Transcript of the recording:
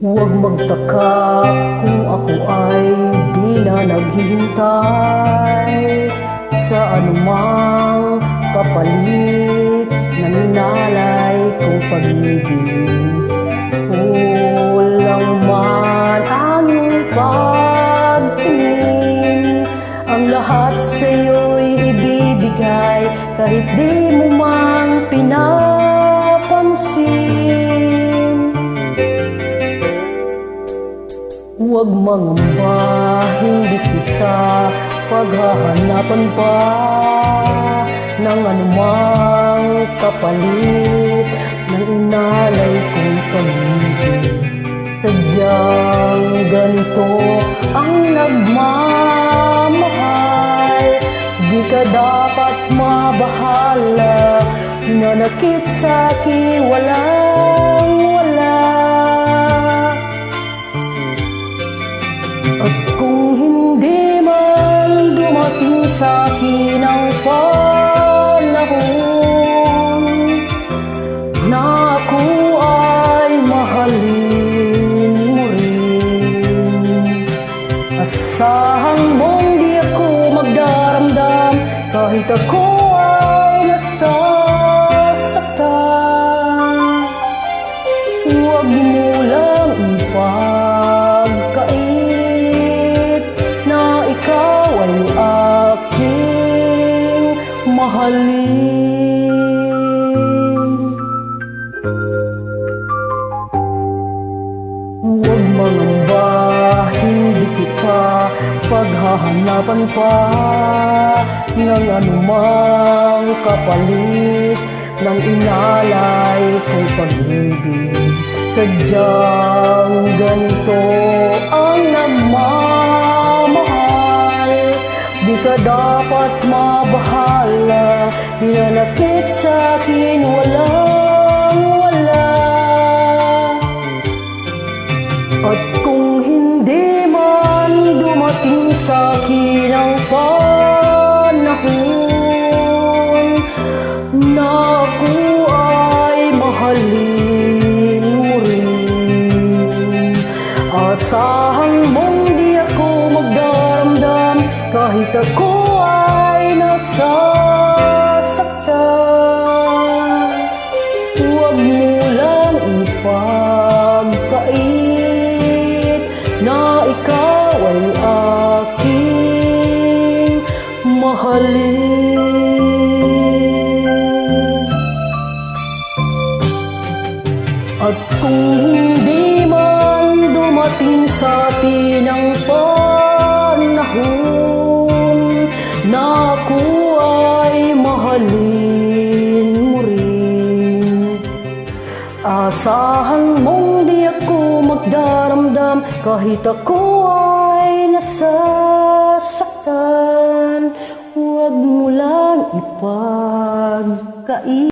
Huwag magtaka kung ako ay di na naghihintay sa anumang kapalit na ninalay kong pag-ibig. Kulang man ang iyong pagtingin, ang lahat sa'yo'y ibibigay kahit di mo man pinapansin. Huwag mangamba, hindi kita paghahanapan pa ng anumang kapalit ng inalay kong pag-ibig. Sadyang ganito ang nagmamahal, di ka dapat mabahala, nanakit sa'kin walang-wala. At kung hindi man dumating sa'kin ang panahon na ako ay mahalin mo rin, asahan mong di ako magdaramdam kahit ako ay nasasaktan. Huwag mo lang ipagkait na ikaw ay aking mahalin. Huwag mangamba, hindi kita paghahanapan pa ng anumang kapalit ng inalay kong pag-ibig. Sadyang ganito ang nagmamahal, di ka dapat mabahala, hinanakit sa'kin walang-wala. At kung hindi man dumating sa'kin ang panahon na ako ay mahalin mo rin, asahan mong di ako magdaramdam kahit ako ay nasasaktan. Huwag mo lang ipagkait na ikaw ay aking mahalin. At kung hindi man dumating sa atin ang panahon na ako ay mahalin mo rin, asahan mong di ako magdaramdam kahit ako ay nasasaktan. Huwag mo lang ipagkait